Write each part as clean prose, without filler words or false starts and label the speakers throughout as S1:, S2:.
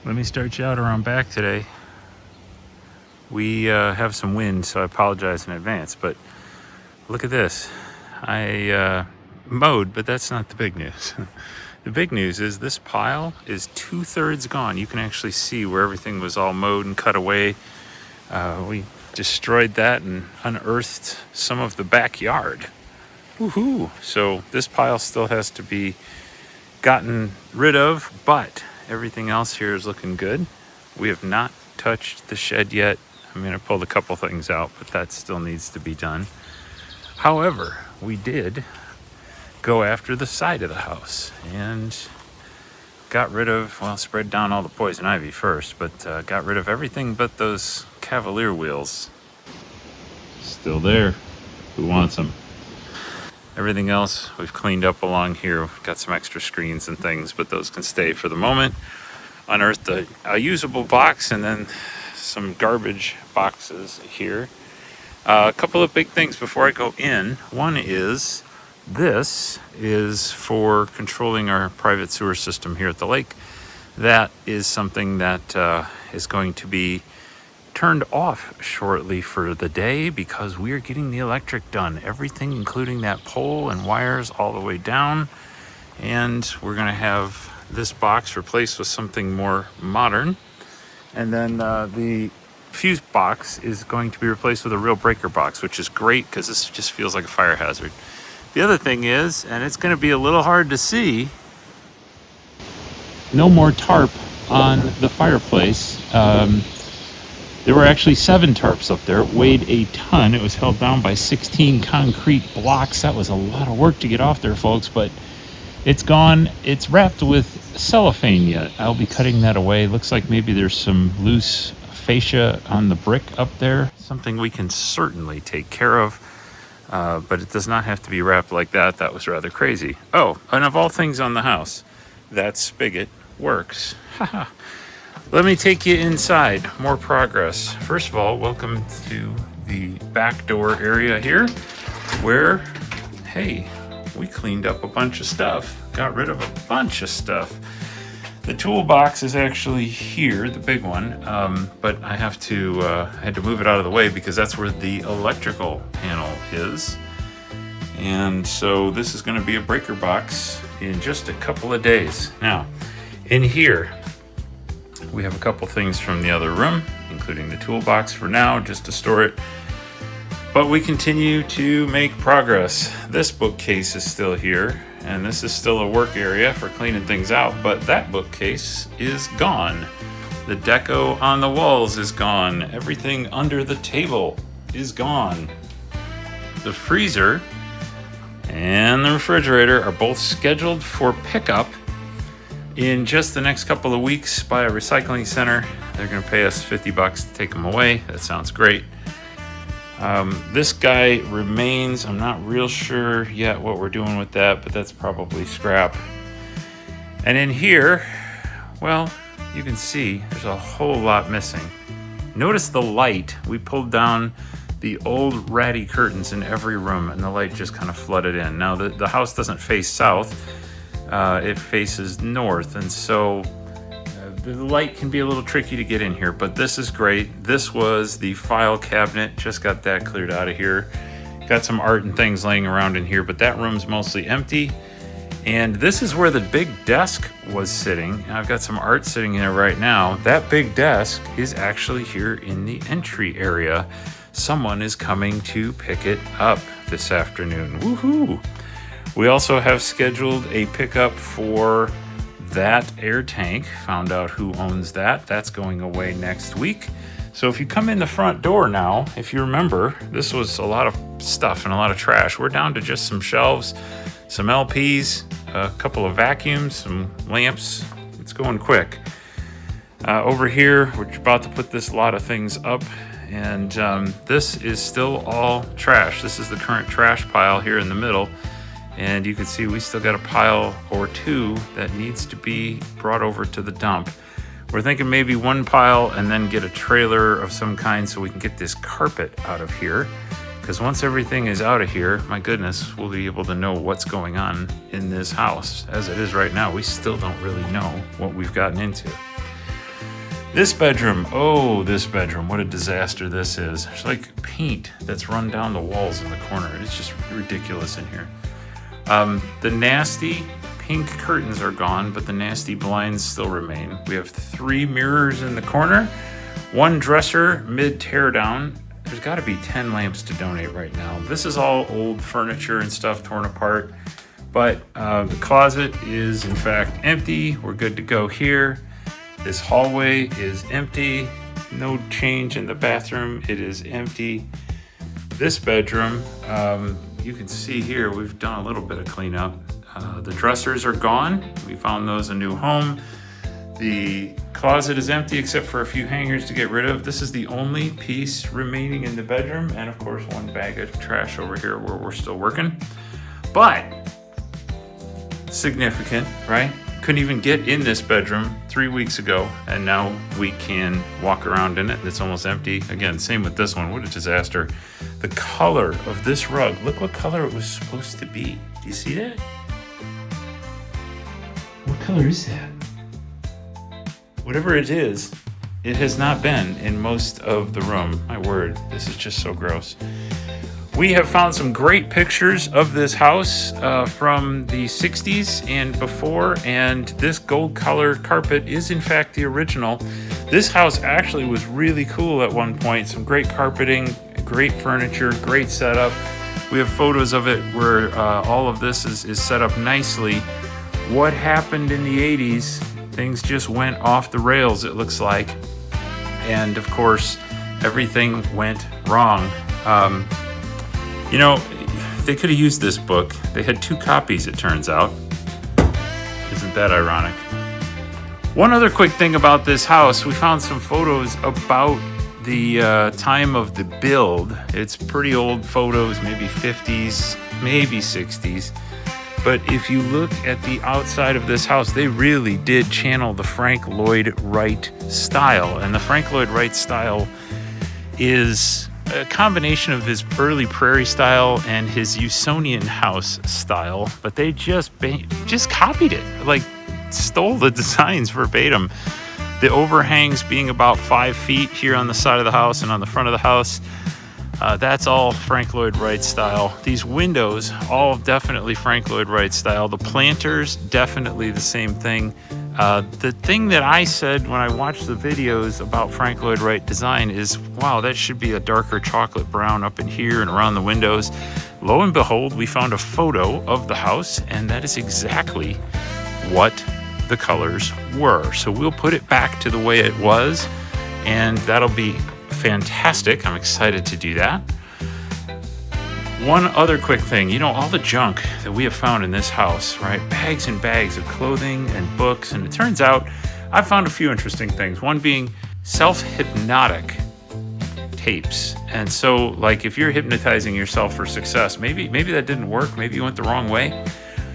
S1: Let me start you out around back today. We have some wind, so I apologize in advance, but look at this. I mowed, but that's not the big news. The big news is this pile is 2/3 gone. You can actually see where everything was all mowed and cut away. We destroyed that and unearthed some of the backyard. Woohoo! So this pile still has to be gotten rid of, but everything else here is looking good. We have not touched the shed yet. I mean, I pulled a couple things out, but that still needs to be done. However, we did go after the side of the house and got rid of, well, spread down all the poison ivy first, but got rid of everything but those Cavalier wheels. Still there. Who wants them? Everything else we've cleaned up along here. We've got some extra screens and things, but those can stay for the moment. Unearthed a usable box and then some garbage boxes here. A couple of big things before I go in. One is this is for controlling our private sewer system here at the lake. That is something that is going to be turned off shortly for the day because we are getting the electric done. Everything, including that pole and wires all the way down. And we're going to have this box replaced with something more modern. And then the fuse box is going to be replaced with a real breaker box, which is great because this just feels like a fire hazard. The other thing is, and it's going to be a little hard to see, no more tarp on the fireplace. There were actually 7 tarps up there. It weighed a ton. It was held down by 16 concrete blocks. That was a lot of work to get off there, folks, but it's gone. It's wrapped with cellophane yet. I'll be cutting that away. Looks like maybe there's some loose fascia on the brick up there. Something we can certainly take care of, but it does not have to be wrapped like that. That was rather crazy. Oh, and of all things on the house, that spigot works. Haha. Let me take you inside. More progress. First of all, welcome to the back door area here where, hey, we cleaned up a bunch of stuff. Got rid of a bunch of stuff. The toolbox is actually here, the big one, but I had to move it out of the way because that's where the electrical panel is. And so this is going to be a breaker box in just a couple of days. Now, in here, we have a couple things from the other room, including the toolbox for now, just to store it. But we continue to make progress. This bookcase is still here, and this is still a work area for cleaning things out, but that bookcase is gone. The deco on the walls is gone. Everything under the table is gone. The freezer and the refrigerator are both scheduled for pickup in just the next couple of weeks by a recycling center. They're going to pay us $50 to take them away. That sounds great. This guy remains. I'm not real sure yet what we're doing with that, but that's probably scrap. And in here, well, you can see there's a whole lot missing. Notice the light. We pulled down the old ratty curtains in every room, and the light just kind of flooded in. Now, the house doesn't face south. It faces north, and so the light can be a little tricky to get in here, but this is great. This was the file cabinet. Just got that cleared out of here. Got some art and things laying around in here, but that room's mostly empty. And this is where the big desk was sitting. I've got some art sitting there right now. That big desk is actually here in the entry area. Someone is coming to pick it up this afternoon. Woohoo! We also have scheduled a pickup for that air tank. Found out who owns that. That's going away next week. So if you come in the front door now, if you remember, this was a lot of stuff and a lot of trash. We're down to just some shelves, some LPs, a couple of vacuums, some lamps. It's going quick. Over here, we're about to put this lot of things up, and this is still all trash. This is the current trash pile here in the middle. And you can see we still got a pile or two that needs to be brought over to the dump. We're thinking maybe one pile and then get a trailer of some kind so we can get this carpet out of here. Because once everything is out of here, my goodness, we'll be able to know what's going on in this house. As it is right now, we still don't really know what we've gotten into. This bedroom, oh, this bedroom, what a disaster this is. There's like paint that's run down the walls in the corner. It's just ridiculous in here. The nasty pink curtains are gone, but the nasty blinds still remain. We have 3 mirrors in the corner, 1 dresser mid teardown. There's got to be 10 lamps to donate right now. This is all old furniture and stuff torn apart, but the closet is in fact empty. We're good to go here. This hallway is empty. No change in the bathroom. It is empty. This bedroom, you can see here, we've done a little bit of cleanup. The dressers are gone. We found those a new home. The closet is empty except for a few hangers to get rid of. This is the only piece remaining in the bedroom. And of course, 1 bag of trash over here where we're still working. But significant, right? Couldn't even get in this bedroom 3 weeks ago, and now we can walk around in it. It's almost empty. Again, same with this one. What a disaster. The color of this rug, look what color it was supposed to be. Do you see that? What color is that? Whatever it is, it has not been in most of the room. My word, this is just so gross. We have found some great pictures of this house from the 60s and before, and this gold color carpet is in fact the original. This house actually was really cool at one point. Some great carpeting, great furniture, great setup. We have photos of it where all of this is set up nicely. What happened in the 80s, things just went off the rails, it looks like. And of course, everything went wrong. You know, they could have used this book. They had 2 copies, it turns out. Isn't that ironic? One other quick thing about this house, we found some photos about the time of the build. It's pretty old photos, maybe 50s, maybe 60s. But if you look at the outside of this house, they really did channel the Frank Lloyd Wright style. And the Frank Lloyd Wright style is a combination of his early prairie style and his Usonian house style, but they just copied it, like stole the designs verbatim. The overhangs being about 5 feet here on the side of the house and on the front of the house, that's all Frank Lloyd Wright style. These windows, all definitely Frank Lloyd Wright style. The planters, definitely the same thing. The thing that I said when I watched the videos about Frank Lloyd Wright design is, wow, that should be a darker chocolate brown up in here and around the windows. Lo and behold, we found a photo of the house, and that is exactly what the colors were. So we'll put it back to the way it was, and that'll be fantastic. I'm excited to do that. One other quick thing, you know, all the junk that we have found in this house, right? Bags and bags of clothing and books. And it turns out I found a few interesting things. One being self-hypnotic tapes. And so, like, if you're hypnotizing yourself for success, maybe that didn't work. Maybe you went the wrong way.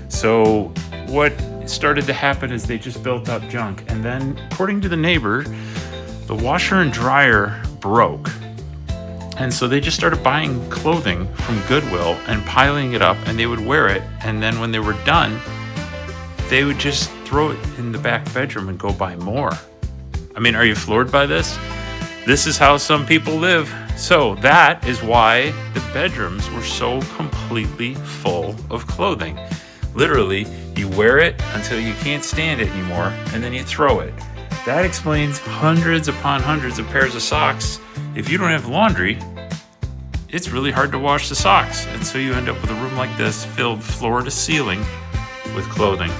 S1: So what started to happen is they just built up junk. And then, according to the neighbor, the washer and dryer broke. And so they just started buying clothing from Goodwill and piling it up, and they would wear it. And then when they were done, they would just throw it in the back bedroom and go buy more. I mean, are you floored by this? This is how some people live. So that is why the bedrooms were so completely full of clothing. Literally, you wear it until you can't stand it anymore, and then you throw it. That explains hundreds upon hundreds of pairs of socks. If you don't have laundry, it's really hard to wash the socks. And so you end up with a room like this filled floor to ceiling with clothing.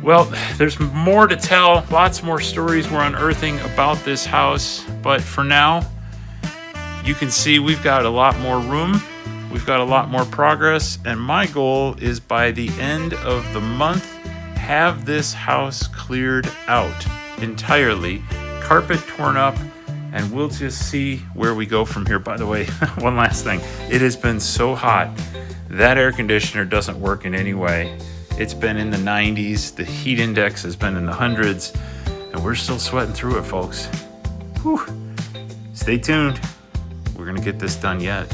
S1: Well, there's more to tell. Lots more stories we're unearthing about this house. But for now, you can see we've got a lot more room. We've got a lot more progress. And my goal is by the end of the month, have this house cleared out entirely, carpet torn up, and we'll just see where we go from here. By the way, one last thing. It has been so hot. That air conditioner doesn't work in any way. It's been in the 90s. The heat index has been in the hundreds, and we're still sweating through it, folks. Whew. Stay tuned. We're going to get this done yet.